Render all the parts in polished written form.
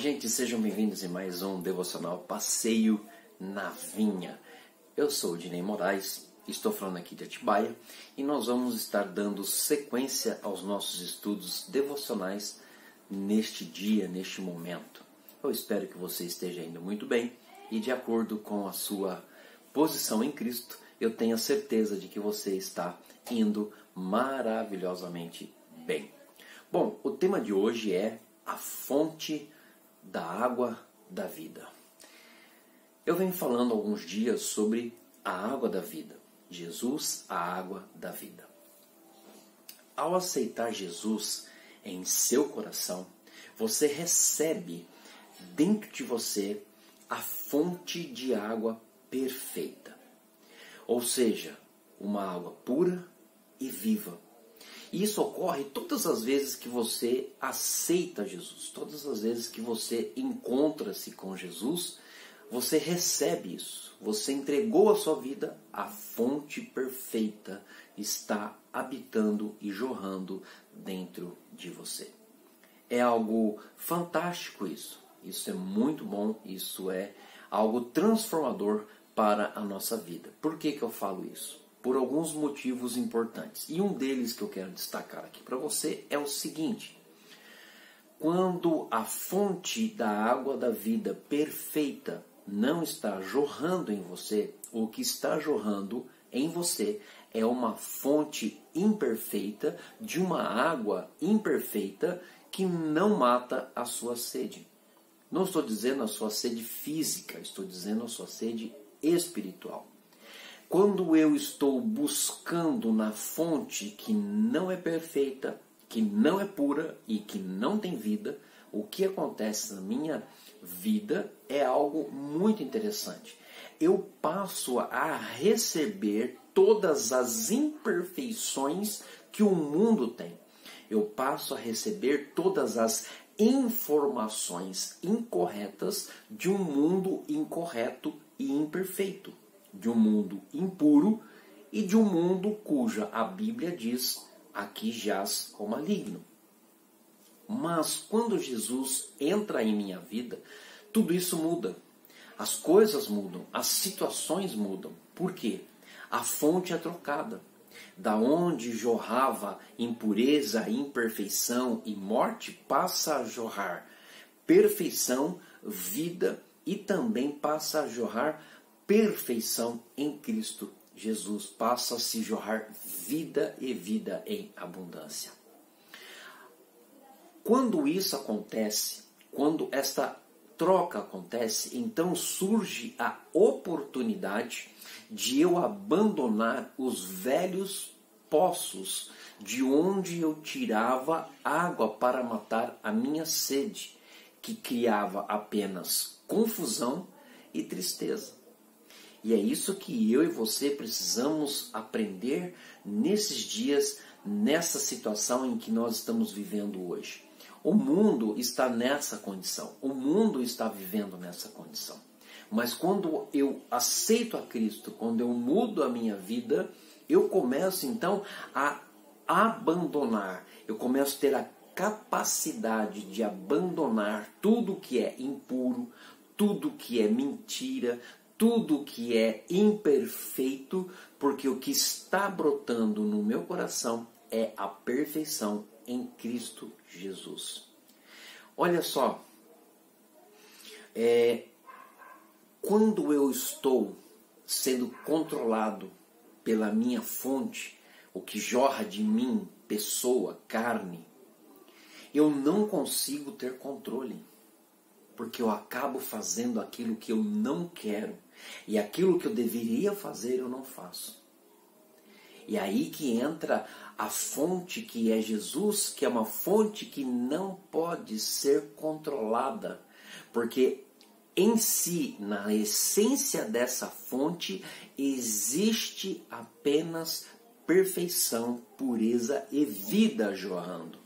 gente, sejam bem-vindos em mais um devocional Passeio na Vinha. Eu sou o Dinei Moraes, estou falando aqui de Atibaia e nós vamos estar dando sequência aos nossos estudos devocionais neste dia, neste momento. Eu espero que você esteja indo muito bem e de acordo com a sua posição em Cristo, eu tenho a certeza de que você está indo maravilhosamente bem. Bom, o tema de hoje é a fonte da água da vida. Eu venho falando há alguns dias sobre a água da vida. Jesus, a água da vida. Ao aceitar Jesus em seu coração, você recebe dentro de você a fonte de água perfeita. Ou seja, uma água pura e viva. E isso ocorre todas as vezes que você aceita Jesus, todas as vezes que você encontra-se com Jesus, você recebe isso. Você entregou a sua vida, a fonte perfeita está habitando e jorrando dentro de você. É algo fantástico isso. Isso é muito bom, isso é algo transformador para a nossa vida. Por que eu falo isso? Por alguns motivos importantes. E um deles que eu quero destacar aqui para você é o seguinte: quando a fonte da água da vida perfeita não está jorrando em você, o que está jorrando em você é uma fonte imperfeita de uma água imperfeita que não mata a sua sede. Não estou dizendo a sua sede física, estou dizendo a sua sede espiritual. Quando eu estou buscando na fonte que não é perfeita, que não é pura e que não tem vida, o que acontece na minha vida é algo muito interessante. Eu passo a receber todas as imperfeições que o mundo tem. Eu passo a receber todas as informações incorretas de um mundo incorreto e imperfeito, de um mundo impuro e de um mundo cuja a Bíblia diz: aqui jaz o maligno. Mas quando Jesus entra em minha vida, tudo isso muda. As coisas mudam, as situações mudam. Por quê? A fonte é trocada. Da onde jorrava impureza, imperfeição e morte, passa a jorrar perfeição, vida e também passa a jorrar perfeição em Cristo Jesus. Passa a se jorrar vida e vida em abundância. Quando isso acontece, quando esta troca acontece, então surge a oportunidade de eu abandonar os velhos poços de onde eu tirava água para matar a minha sede, que criava apenas confusão e tristeza. E é isso que eu e você precisamos aprender nesses dias, nessa situação em que nós estamos vivendo hoje. O mundo está nessa condição, o mundo está vivendo nessa condição. Mas quando eu aceito a Cristo, quando eu mudo a minha vida, eu começo então a abandonar, eu começo a ter a capacidade de abandonar tudo que é impuro, tudo que é mentira, tudo que é imperfeito, porque o que está brotando no meu coração é a perfeição em Cristo Jesus. Olha só, quando eu estou sendo controlado pela minha fonte, o que jorra de mim, pessoa, carne, eu não consigo ter controle, porque eu acabo fazendo aquilo que eu não quero, e aquilo que eu deveria fazer eu não faço. E aí que entra a fonte que é Jesus, que é uma fonte que não pode ser controlada, porque em si, na essência dessa fonte, existe apenas perfeição, pureza e vida jorrando.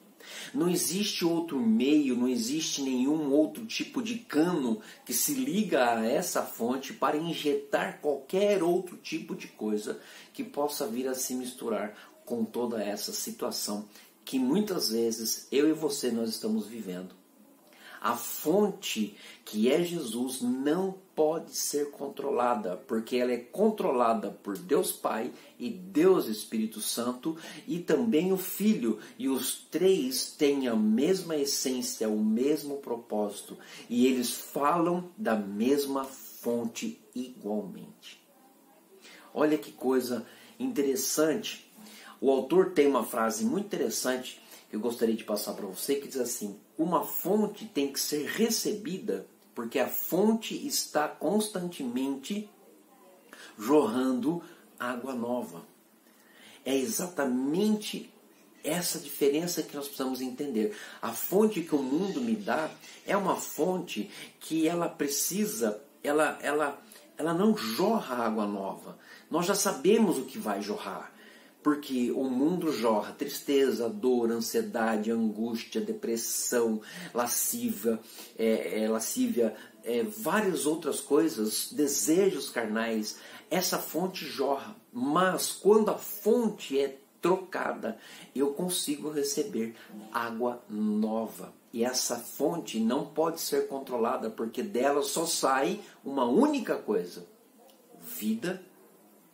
Não existe outro meio, não existe nenhum outro tipo de cano que se liga a essa fonte para injetar qualquer outro tipo de coisa que possa vir a se misturar com toda essa situação que muitas vezes eu e você nós estamos vivendo. A fonte que é Jesus não pode ser controlada, porque ela é controlada por Deus Pai e Deus Espírito Santo e também o Filho. E os três têm a mesma essência, o mesmo propósito. E eles falam da mesma fonte igualmente. Olha que coisa interessante. O autor tem uma frase muito interessante que eu gostaria de passar para você, que diz assim: uma fonte tem que ser recebida porque a fonte está constantemente jorrando água nova. É exatamente essa diferença que nós precisamos entender. A fonte que o mundo me dá é uma fonte que ela precisa, ela não jorra água nova. Nós já sabemos o que vai jorrar. Porque o mundo jorra tristeza, dor, ansiedade, angústia, depressão, lascívia, várias outras coisas, desejos carnais. Essa fonte jorra, mas quando a fonte é trocada, eu consigo receber água nova. E essa fonte não pode ser controlada, porque dela só sai uma única coisa: vida,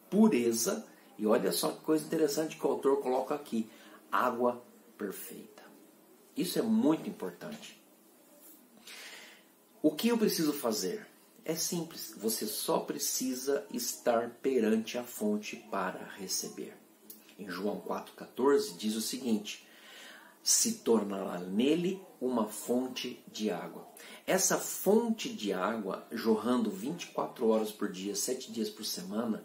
pureza. E olha só que coisa interessante que o autor coloca aqui: água perfeita. Isso é muito importante. O que eu preciso fazer? É simples. Você só precisa estar perante a fonte para receber. Em João 4,14 diz o seguinte: se tornará nele uma fonte de água. Essa fonte de água, jorrando 24 horas por dia, 7 dias por semana,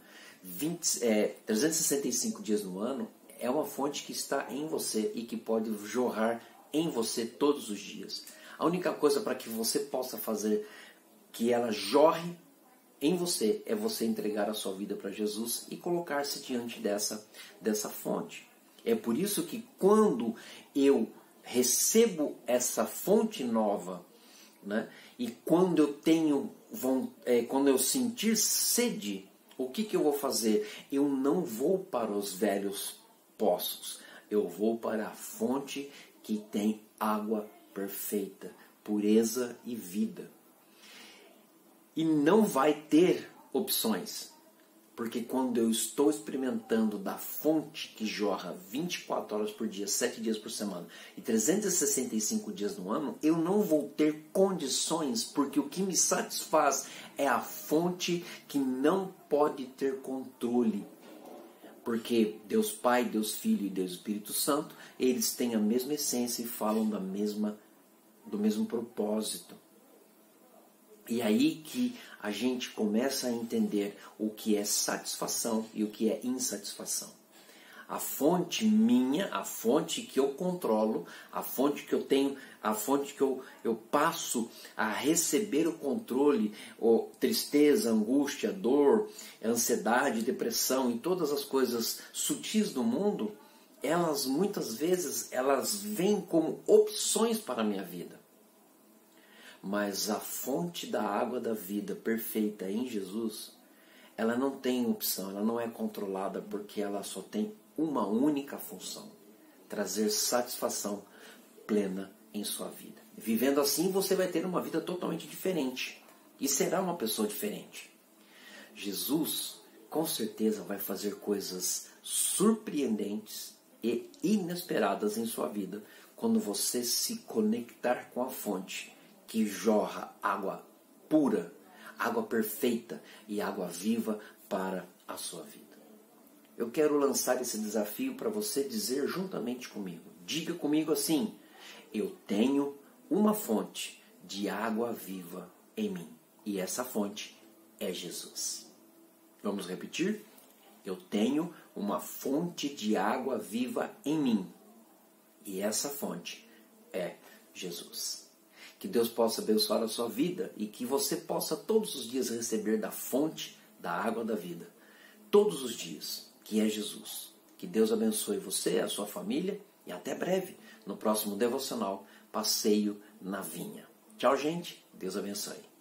365 dias no ano, é uma fonte que está em você e que pode jorrar em você todos os dias. A única coisa para que você possa fazer que ela jorre em você é você entregar a sua vida para Jesus e colocar-se diante dessa fonte. É por isso que quando eu recebo essa fonte nova, né, e quando eu quando eu sentir sede, o que eu vou fazer? Eu não vou para os velhos poços. Eu vou para a fonte que tem água perfeita, pureza e vida. E não vai ter opções. Porque quando eu estou experimentando da fonte que jorra 24 horas por dia, 7 dias por semana e 365 dias no ano, eu não vou ter condições, porque o que me satisfaz é a fonte que não pode ter controle. Porque Deus Pai, Deus Filho e Deus Espírito Santo, eles têm a mesma essência e falam do mesmo propósito. E aí que a gente começa a entender o que é satisfação e o que é insatisfação. A fonte minha, a fonte que eu controlo, a fonte que eu tenho, a fonte que eu passo a receber o controle, tristeza, angústia, dor, ansiedade, depressão e todas as coisas sutis do mundo, elas muitas vezes elas vêm como opções para a minha vida. Mas a fonte da água da vida perfeita em Jesus, ela não tem opção, ela não é controlada, porque ela só tem uma única função: trazer satisfação plena em sua vida. Vivendo assim, você vai ter uma vida totalmente diferente e será uma pessoa diferente. Jesus, com certeza, vai fazer coisas surpreendentes e inesperadas em sua vida quando você se conectar com a fonte que jorra água pura, água perfeita e água viva para a sua vida. Eu quero lançar esse desafio para você dizer juntamente comigo. Diga comigo assim: eu tenho uma fonte de água viva em mim. E essa fonte é Jesus. Vamos repetir? Eu tenho uma fonte de água viva em mim. E essa fonte é Jesus. Que Deus possa abençoar a sua vida e que você possa todos os dias receber da fonte da água da vida. Todos os dias, que é Jesus. Que Deus abençoe você, a sua família e até breve no próximo devocional Passeio na Vinha. Tchau, gente. Deus abençoe.